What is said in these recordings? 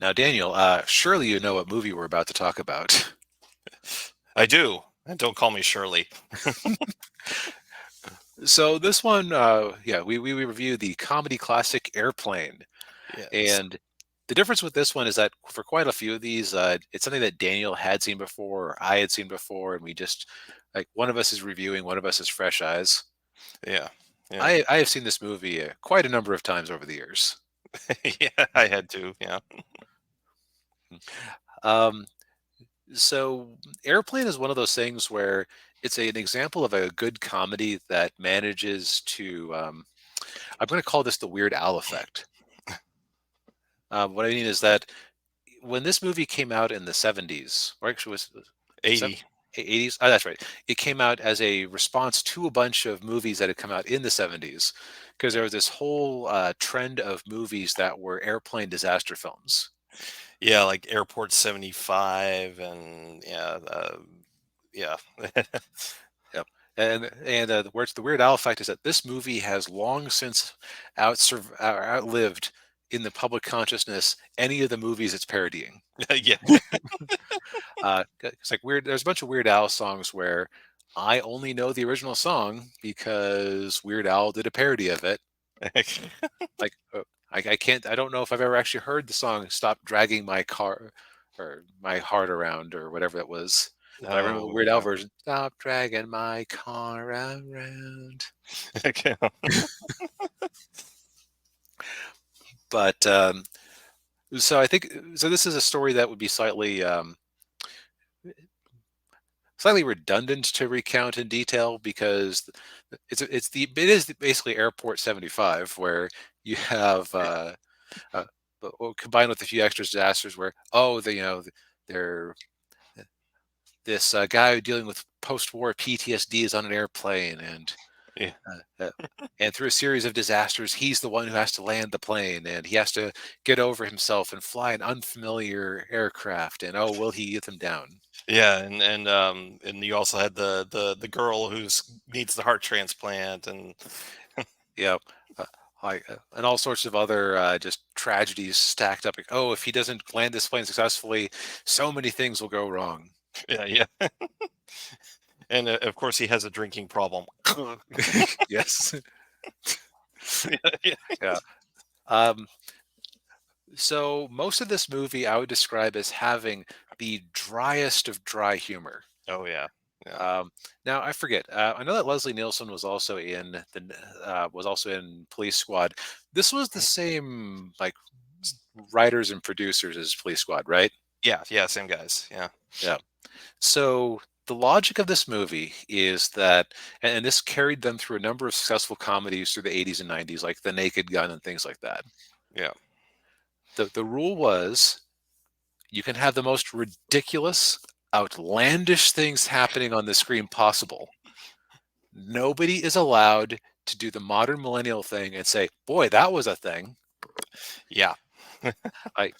Now, Daniel, surely you know what movie we're about to talk about. I do. And don't call me Shirley. So this one, yeah, we reviewed the comedy classic Airplane, Yes. and the difference with this one is that for quite a few of these, it's something that Daniel had seen before, or I had seen before, and we just like one of us is reviewing, one of us is fresh eyes. Yeah. Yeah. I have seen this movie quite a number of times over the years. Yeah, I had to. Yeah. Um, so Airplane is one of those things where it's an example of a good comedy that manages to I'm going to call this the Weird Al effect. What I mean is that when this movie came out in the 70s, or actually was sev- 80. 80s, oh, that's right. It came out as a response to a bunch of movies that had come out in the 70s, because there was this whole trend of movies that were airplane disaster films. Yeah, like Airport 75 and yeah. Yep. And where it's the Weird Al effect is that this movie has long since outlived in the public consciousness any of the movies it's parodying. Yeah. It's like weird. There's a bunch of Weird Al songs where I only know the original song because Weird Al did a parody of it. Like I can't. I don't know if I've ever actually heard the song "Stop Dragging My Car" or "My Heart Around" or whatever that was. But I remember the Oh, Weird Al yeah. version. Stop dragging my car around. Okay. But so I think so. This is a story that would be slightly redundant to recount in detail because it is basically Airport 75 where you have uh, combined with a few extra disasters where they're this guy dealing with post-war PTSD is on an airplane Yeah. uh, uh, and through a series of disasters he's the one who has to land the plane and he has to get over himself and fly an unfamiliar aircraft and oh will he get them down. Yeah, and you also had the girl who's needs the heart transplant and Yeah, uh, and all sorts of other just tragedies stacked up. Like, oh, if he doesn't land this plane successfully, so many things will go wrong. yeah, yeah. And of course he has a drinking problem. Yes. Yeah. Yeah. Um, so most of this movie I would describe as having the driest of dry humor. Oh yeah. Yeah. Um, Now I forget. I know that Leslie Nielsen was also in Police Squad. This was the same like writers and producers as Police Squad, right? Yeah, yeah, same guys. Yeah. Yeah. So the logic of this movie is that, and this carried them through a number of successful comedies through the 80s and 90s, like The Naked Gun and things like that. Yeah. The rule was you can have the most ridiculous, outlandish things happening on the screen possible. Nobody is allowed to do the modern millennial thing and say, "Boy, that was a thing." Yeah. Like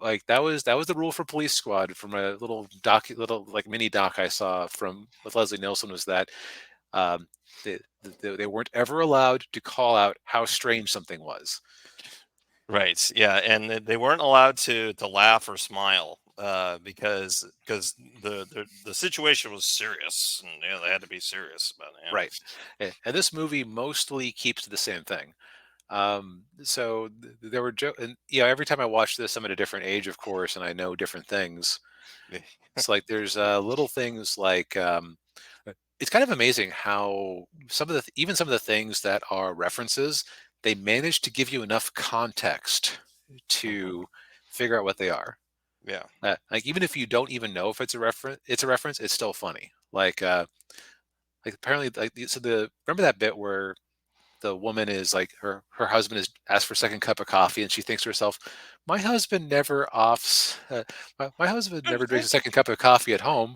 like that was the rule for Police Squad from a little like mini doc I saw from with Leslie Nielsen was that um, they weren't ever allowed to call out how strange something was. Right. Yeah, and they weren't allowed to laugh or smile because the situation was serious, and they had to be serious about it. Right. And this movie mostly keeps to the same thing. So there were and every time I watch this, I'm at a different age, of course, and I know different things. Yeah. It's like there's little things like it's kind of amazing how even some of the things that are references, they manage to give you enough context Mhm. to figure out what they are. Yeah. Like even if you don't even know if it's a reference, it's still funny. Like apparently so the remember that bit where the woman is like her husband is asked for a second cup of coffee and she thinks to herself, my husband never offs my husband never drinks a second cup of coffee at home.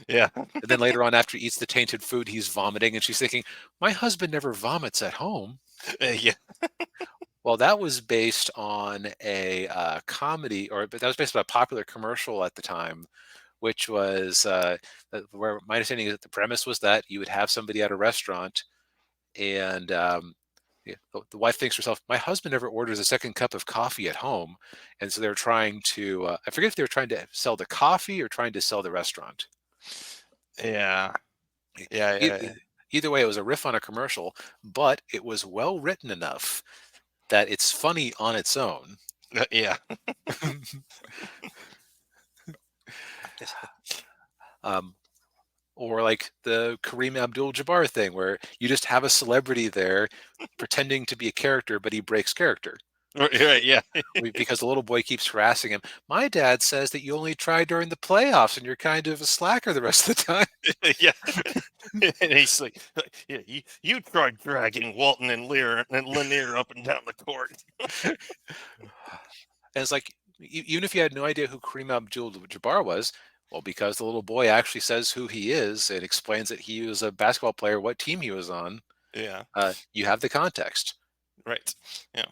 Yeah. And then later on, after he eats the tainted food, he's vomiting, and she's thinking, "My husband never vomits at home." Yeah. Well, that was based on a comedy, but that was based on a popular commercial at the time, which was where my understanding is that the premise was that you would have somebody at a restaurant, and Yeah, the wife thinks to herself, "My husband never orders a second cup of coffee at home," and so they're trying to. I forget if they were trying to sell the coffee or trying to sell the restaurant. Yeah. E- Yeah. e- Either way, it was a riff on a commercial, but it was well written enough that it's funny on its own. Yeah. um, or like the Kareem Abdul-Jabbar thing, where you just have a celebrity there pretending to be a character, but he breaks character. Right. Yeah. Because the little boy keeps harassing him. My dad says that you only try during the playoffs and you're kind of a slacker the rest of the time. Yeah. And he's like, yeah, you tried dragging Walton and Lear and Lanier up and down the court. And it's like, even if you had no idea who Kareem Abdul-Jabbar was, well, because the little boy actually says who he is and explains that he was a basketball player, what team he was on, Yeah. you have the context. Right. Yeah.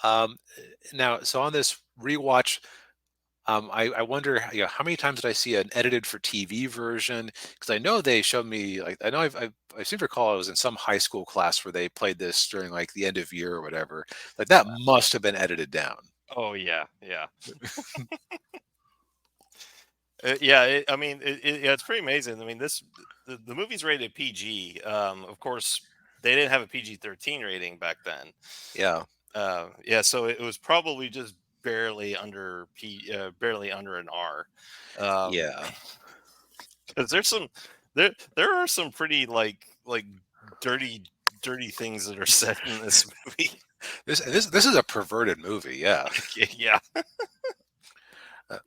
Um, Now, so on this rewatch, I wonder, how many times did I see an edited for TV version? Because I know they showed me, like, I know I seem to recall I was in some high school class where they played this during like the end of year or whatever. Like that must have been edited down. Oh yeah. Yeah. Yeah. I mean, yeah, it's pretty amazing. I mean, the movie's rated PG. Of course, they didn't have a PG-13 rating back then. Yeah, Yeah, so it was probably just barely under an R. Um, yeah. because there are some pretty like dirty dirty things that are said in this movie. This is a perverted movie. Yeah. Yeah. Uh,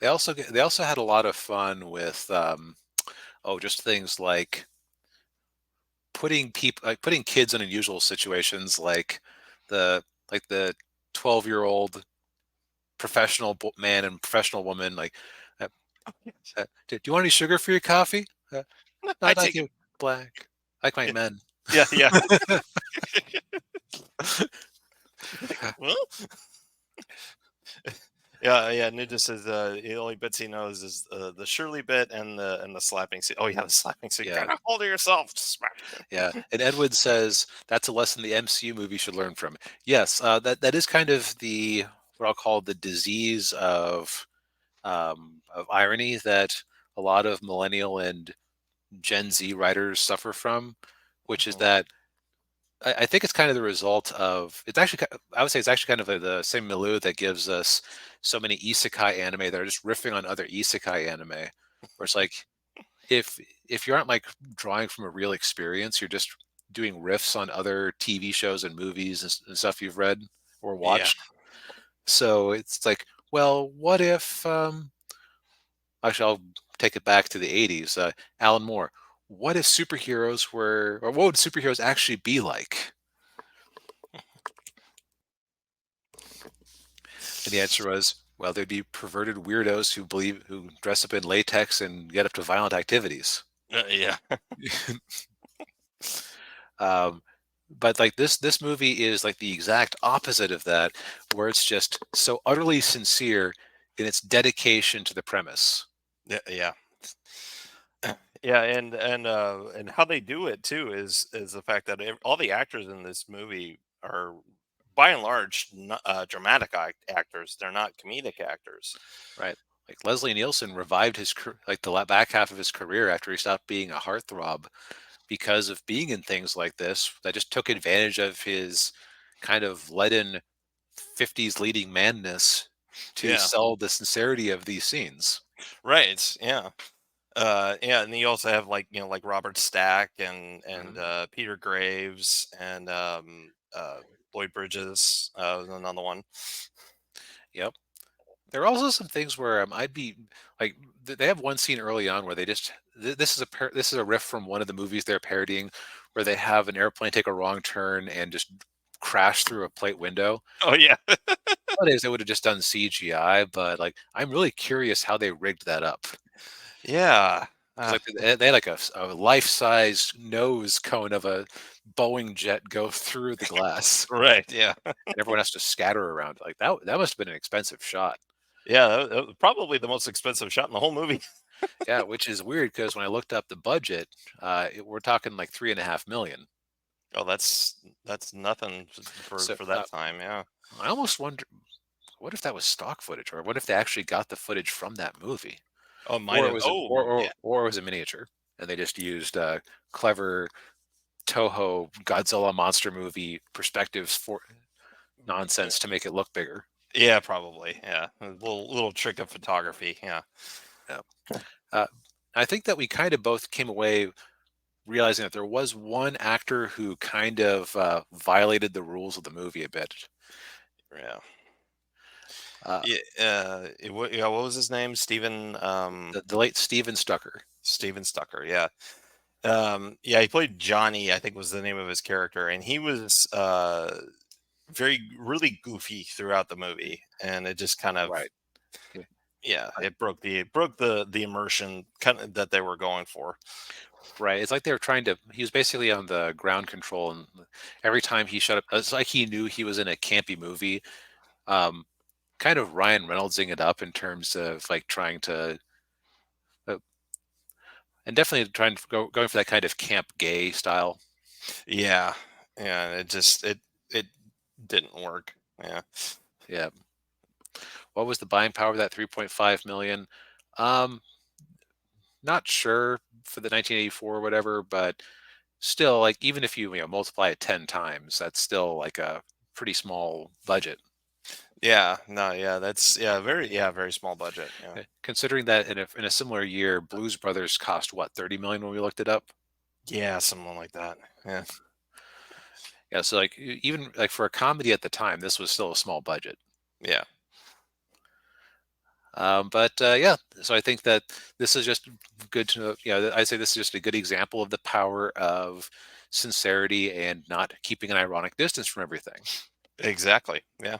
they also had a lot of fun with just things like putting kids in unusual situations, the the 12-year-old professional man and professional woman, like, uh, do you want any sugar for your coffee? No, I I'd like take it. you black. I like my Yeah, men. yeah, yeah. Well, yeah, yeah. Ninja says the only bits he knows is the Shirley bit and the slapping. Oh yeah, the slapping. So Yeah, kind of hold of yourself. Smack. yeah. And Edward says that's a lesson the MCU movie should learn from. Yes, that is kind of the what I'll call the disease of irony that a lot of millennial and Gen Z writers suffer from, which is Mhm. that I think it's kind of the result of it's actually I would say it's actually kind of the same milieu that gives us so many isekai anime that are just riffing on other isekai anime, where it's like if if you aren't like drawing from a real experience, you're just doing riffs on other TV shows and movies and stuff you've read or Yeah. watched. So it's like, well, what if actually, I'll take it back to the 80s. Alan Moore. What if superheroes were, or what would superheroes actually be like? And the answer was, well, they'd be perverted weirdos who dress up in latex and get up to violent activities. Yeah. um, but like this movie is like the exact opposite of that, where it's just so utterly sincere in its dedication to the premise. Yeah. Yeah. Yeah, and how they do it too is the fact that all the actors in this movie are by and large dramatic actors. They're not comedic actors. Right. Like Leslie Nielsen revived like the back half of his career after he stopped being a heartthrob because of being in things like this that just took advantage of his kind of leaden 50s leading manness to Yeah, sell the sincerity of these scenes. right. Yeah, yeah, and you also have like Robert Stack and Mhm. Peter Graves and Lloyd Bridges was another one. Yep. There are also some things where I'd be like, they have one scene early on where they just this is a riff from one of the movies they're parodying, where they have an airplane take a wrong turn and just crash through a plate window. Oh yeah, Nowadays they would have just done CGI, but like I'm really curious how they rigged that up. yeah, Because uh, like they had like a life-size nose cone of a Boeing jet go through the glass, right. Yeah, and everyone has to scatter around. Like that must have been an expensive shot. yeah. That was probably the most expensive shot in the whole movie. Yeah, which is weird because when I looked up the budget, we're talking like 3.5 million. Oh, that's nothing So for that time. Yeah. I almost wonder, what if that was stock footage, or what if they actually got the footage from that movie, Oh, it might or it have. was Oh, yeah. or it was a miniature, and they just used clever Toho Godzilla monster movie perspectives for nonsense to make it look bigger. Yeah, probably. Yeah, a little trick of photography. Yeah. Yeah. Uh, I think that we kind of both came away realizing that there was one actor who kind of violated the rules of the movie a bit. Yeah. Uh, Yeah. Yeah. What was his name? the late Steven Stucker. Steven Stucker. Yeah. Yeah. He played Johnny, I think was the name of his character, and he was really goofy throughout the movie, and it just kind of, Right. Yeah. yeah, Uh, it broke the immersion kind of that they were going for. Right. It's like they were trying to. He was basically on the ground control, and every time he showed up, it's like he knew he was in a campy movie. Um, Kind of Ryan Reynoldsing it up in terms of like trying to, uh, and definitely trying to going for that kind of camp gay style. Yeah. Yeah. It didn't work. Yeah. Yeah. What was the buying power of that 3.5 million? Um, Not sure for the 1984 or whatever, but still, like even if you multiply it 10 times, that's still like a pretty small budget. Yeah. No. Yeah. Very small budget. Yeah. Considering that in a similar year, Blues Brothers cost what, 30 million when we looked it up. Yeah. Something like that. Yeah. Yeah, so like even like for a comedy at the time, this was still a small budget. Yeah. But yeah, so I think that this is just good to know. I'd say this is just a good example of the power of sincerity and not keeping an ironic distance from everything. Exactly. Yeah.